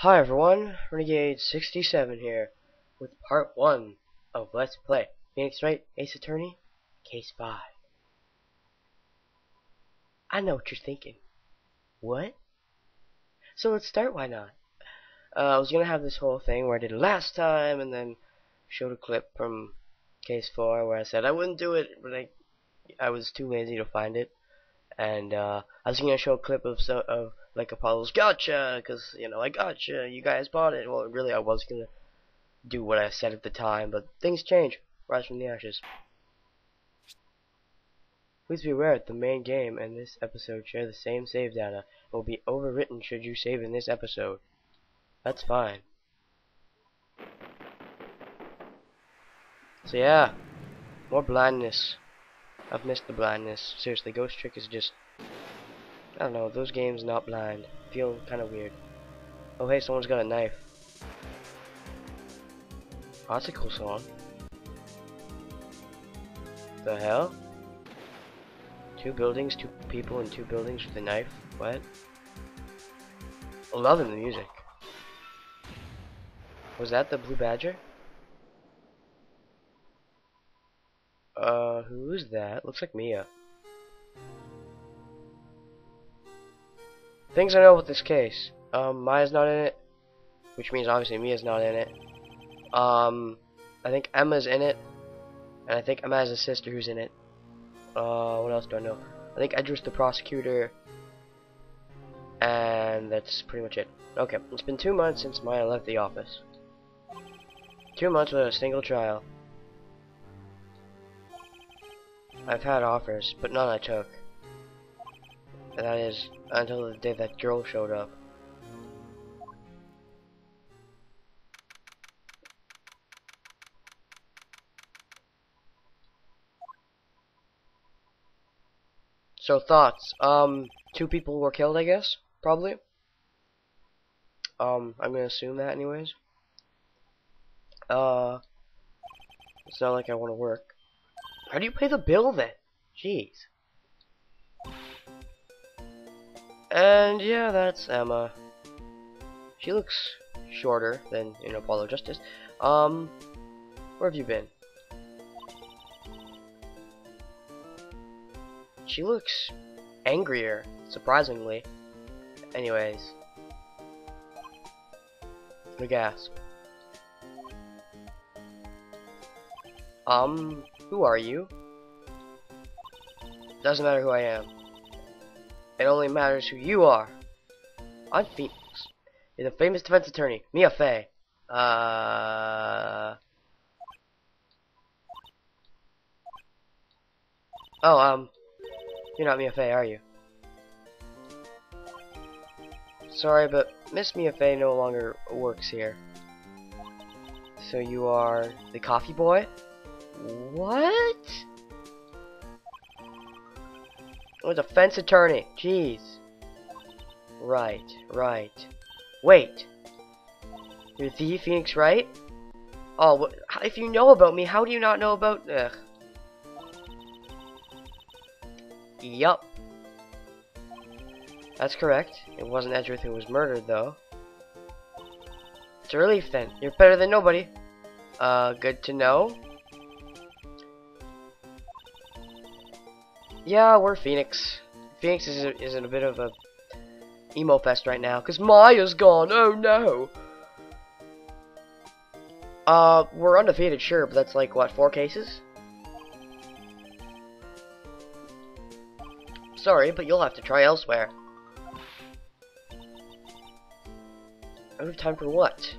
Hi everyone, Renegade 67 here with part 1 of Let's Play Phoenix Wright Ace Attorney, Case 5. I know what you're thinking. What? So let's start, why not? I was gonna have this whole thing where I did it last time and then showed a clip from Case 4 where I said I wouldn't do it, but I was too lazy to find it. And I was gonna show a clip of like Apollo's gotcha, because I gotcha, you guys bought it. Well, really I was gonna do what I said at the time, but things change. Rise from the ashes. Please be aware that the main game and this episode share the same save data and will be overwritten should you save in this episode. That's fine. So yeah, more blindness. I've missed the blindness. Seriously, Ghost Trick is just, I don't know, those games not blind feel kind of weird. Oh hey, someone's got a knife. Oh, that's a cool song. The hell? Two buildings, two people in two buildings with a knife. What? I'm loving the music. Was that the Blue Badger? Who's that? Looks like Mia. Things I know about this case. Maya's not in it, which means obviously Mia's not in it. I think Emma's in it, and I think Emma has a sister who's in it. What else do I know? I think Edgar's the prosecutor, and that's pretty much it. Okay, it's been 2 months since Maya left the office. 2 months without a single trial. I've had offers, but none I took. And that is until the day that girl showed up. So thoughts. 2 people were killed, I guess, probably. I'm gonna assume that anyways. It's not like I want to work. How do you pay the bill then? Jeez. And yeah, that's Emma. She looks shorter than in Apollo Justice. Where have you been? She looks angrier, surprisingly. Anyways. The gasp. Who are you? Doesn't matter who I am. It only matters who you are. I'm Phoenix. You're the famous defense attorney, Mia Fey. Oh, you're not Mia Fey, are you? Sorry, but Miss Mia Fey no longer works here. So you are the coffee boy? What? I'm a defense attorney. Jeez. Right. Wait. You're the Phoenix Wright? Oh, if you know about me, how do you not know about... Ugh. Yup. That's correct. It wasn't Edgeworth who was murdered, though. It's a relief, then. You're better than nobody. Good to know. Yeah, we're Phoenix. Phoenix is in a bit of a emo fest right now, because Maya's gone. Oh, no. We're undefeated, sure, but that's like, what, 4 cases? Sorry, but you'll have to try elsewhere. Out of time for what?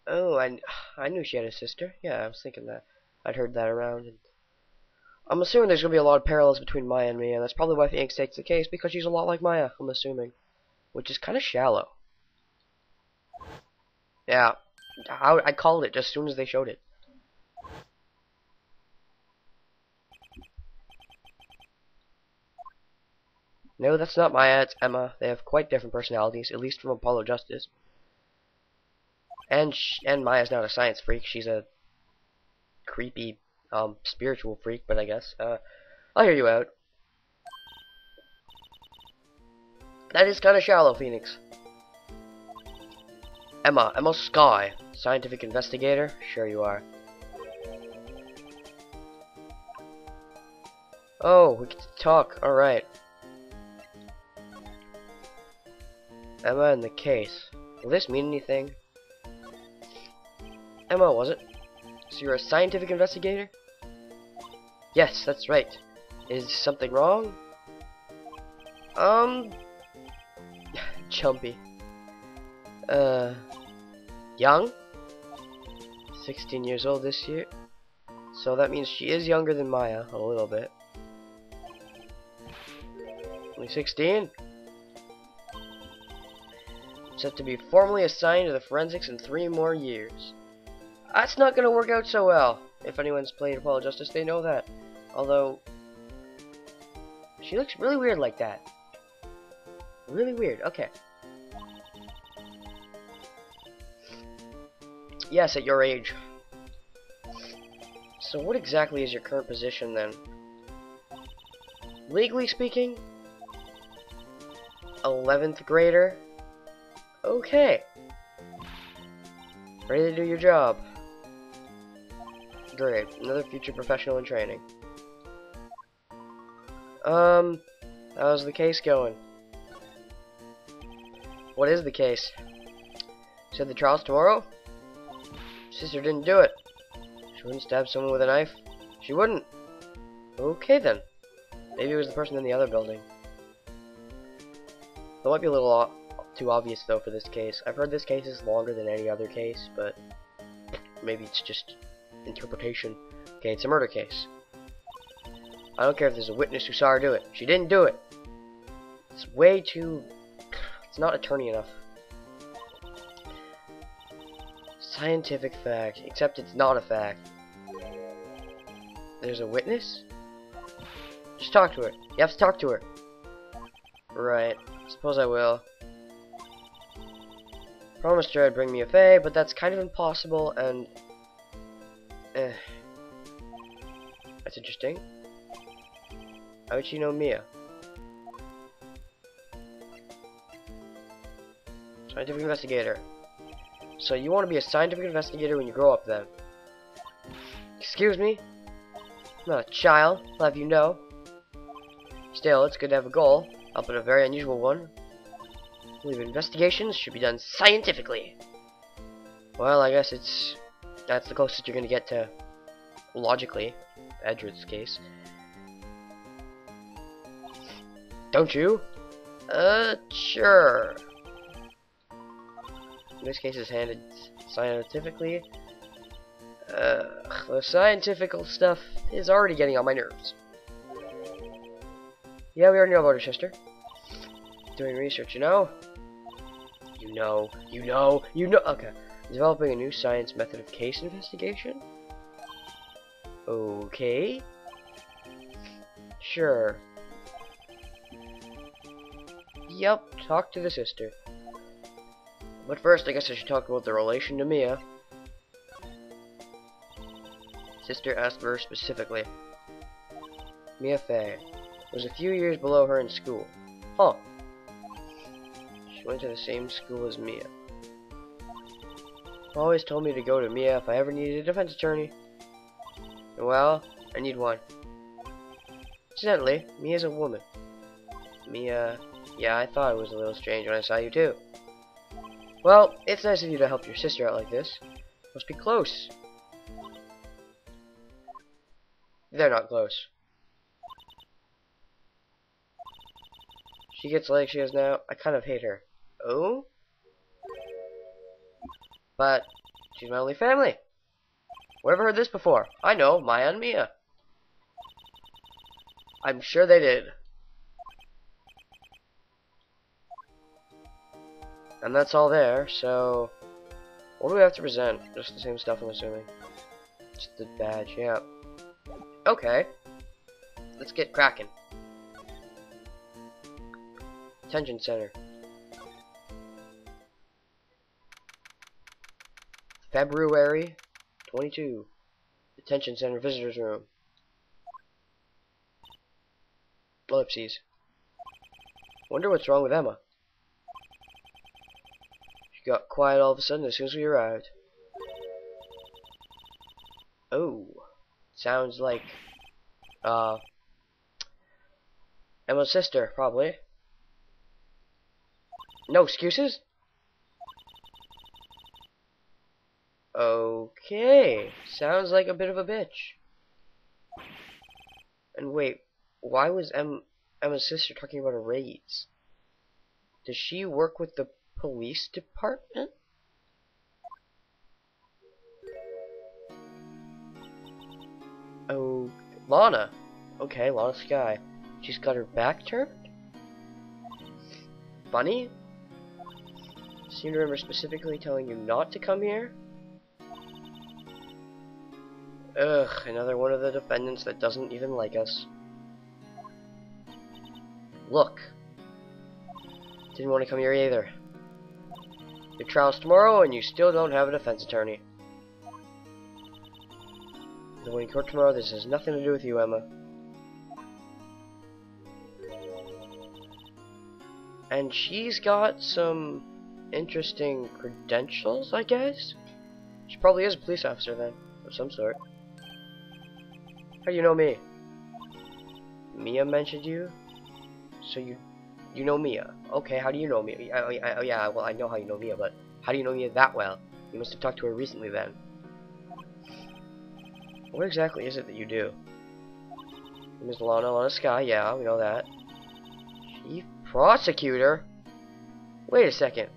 Oh, I knew she had a sister. Yeah, I was thinking that. I'd heard that around. And I'm assuming there's going to be a lot of parallels between Maya and me, and that's probably why Phoenix takes the case, because she's a lot like Maya, I'm assuming. Which is kind of shallow. Yeah, I called it just as soon as they showed it. No, that's not Maya, it's Emma. They have quite different personalities, at least from Apollo Justice. And Maya's not a science freak, she's a creepy, spiritual freak, but I guess. I'll hear you out. That is kind of shallow, Phoenix. Emma Sky, scientific investigator? Sure you are. Oh, we get to talk, alright. Emma in the case. Will this mean anything? Emma, was it? So you're a scientific investigator? Yes, that's right. Is something wrong? Chumpy. Young? 16 years old this year. So that means she is younger than Maya, a little bit. Only 16? Set to be formally assigned to the forensics in 3 more years. That's not gonna work out so well. If anyone's played Apollo Justice, they know that. Although, she looks really weird like that. Really weird, okay. Yes, at your age. So what exactly is your current position then? Legally speaking, 11th grader? Okay. Ready to do your job. Great. Another future professional in training. How's the case going? What is the case? Said the trial's tomorrow? Sister didn't do it. She wouldn't stab someone with a knife? She wouldn't. Okay then. Maybe it was the person in the other building. That might be a little too obvious though for this case. I've heard this case is longer than any other case, but maybe it's just interpretation. Okay, it's a murder case. I don't care if there's a witness who saw her do it. She didn't do it. It's way too... It's not attorney enough. Scientific fact, except it's not a fact. There's a witness? Just talk to her. You have to talk to her. Right. Suppose I will. Promised her I'd bring me a Fae, but that's kind of impossible, and... That's interesting. How would she know Mia? Scientific investigator. So you want to be a scientific investigator when you grow up then? Excuse me? I'm not a child, I'll have you know. Still, it's good to have a goal, albeit a very unusual one. I believe investigations should be done scientifically. Well, I guess that's the closest you're gonna get to logically, Edward's case. Don't you? Sure. This case is handled scientifically. The scientific stuff is already getting on my nerves. Yeah, we already know about her sister. Doing research, you know? You know. Okay. Developing a new science method of case investigation? Okay. Sure. Yep, talk to the sister. But first, I guess I should talk about the relation to Mia. Sister asked for her specifically. Mia Faye was a few years below her in school. Huh. She went to the same school as Mia. Always told me to go to Mia if I ever needed a defense attorney. Well, I need one. Incidentally, Mia's a woman. Mia... Yeah, I thought it was a little strange when I saw you too. Well, it's nice of you to help your sister out like this. Must be close. They're not close. She gets legs she has now. I kind of hate her. Oh? But she's my only family. Wherever heard this before? I know, Maya and Mia. I'm sure they did. And that's all there, so... What do we have to present? Just the same stuff, I'm assuming. Just the badge, yeah. Okay. Let's get cracking. Detention Center. February 22. Detention Center Visitors Room. Ellipses. Wonder what's wrong with Emma. She got quiet all of a sudden as soon as we arrived. Oh, sounds like Emma's sister, probably. No excuses? Okay, sounds like a bit of a bitch. And wait, why was Emma's sister talking about a raids? Does she work with the police department? Oh, Lana. Okay, Lana Sky. She's got her back turned? Funny? Seem to remember specifically telling you not to come here? Ugh, another one of the defendants that doesn't even like us. Look. Didn't want to come here either. Your trial's tomorrow and you still don't have a defense attorney. The one in court tomorrow, this has nothing to do with you, Emma. And she's got some interesting credentials, I guess? She probably is a police officer then, of some sort. How do you know me? Mia mentioned you? So you know Mia. Okay, how do you know Mia? Yeah, well, I know how you know Mia, but how do you know Mia that well? You must have talked to her recently then. What exactly is it that you do? Ms. Lana Sky, yeah, we know that. Chief Prosecutor? Wait a second.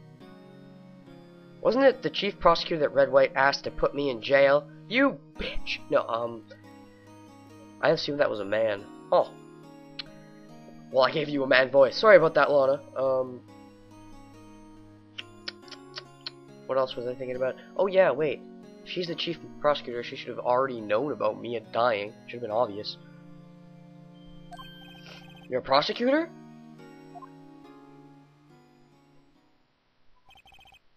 Wasn't it the Chief Prosecutor that Red White asked to put me in jail? You bitch! No, I assumed that was a man. Oh. Well, I gave you a man voice. Sorry about that, Lana. What else was I thinking about? Oh yeah, wait. If she's the Chief Prosecutor, she should have already known about Mia dying. Should have been obvious. You're a prosecutor?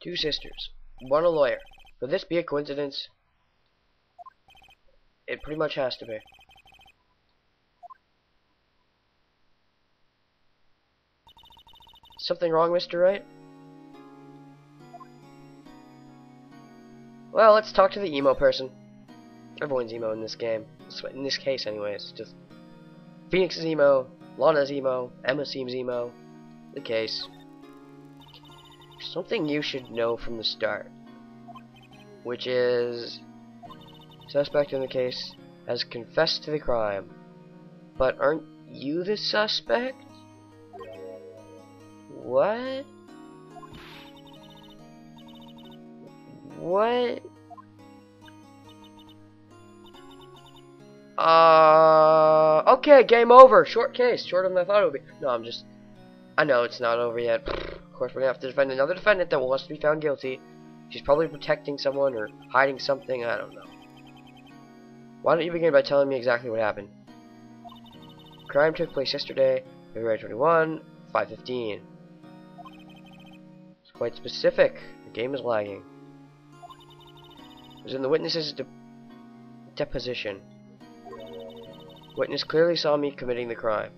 Two sisters. One a lawyer. Could this be a coincidence? It pretty much has to be. Something wrong, Mr. Wright? Well, let's talk to the emo person. Everyone's emo in this game. In this case, anyways. Just Phoenix is emo, Lana's emo, Emma seems emo. The case. Something you should know from the start, which is suspect in the case has confessed to the crime. But aren't you the suspect? What? What? Okay, game over. Short case, shorter than I thought it would be. No, I know it's not over yet. Of course, we're gonna have to defend another defendant that wants to be found guilty. She's probably protecting someone or hiding something. I don't know. Why don't you begin by telling me exactly what happened? Crime took place yesterday, February 21, 5:15. It's quite specific. The game is lagging. It was in the witness's deposition. Witness clearly saw me committing the crime.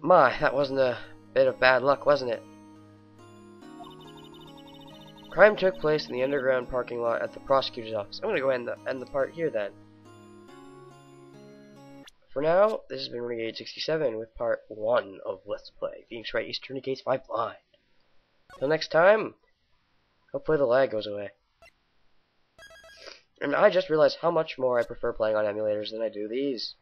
My, that wasn't a bit of bad luck, wasn't it? Crime took place in the underground parking lot at the prosecutor's office. I'm gonna go end the part here then. For now, this has been Renegade 67 with part 1 of Let's Play Phoenix Wright Eastern Gates 5 Blind. Till next time, hopefully the lag goes away. And I just realized how much more I prefer playing on emulators than I do these.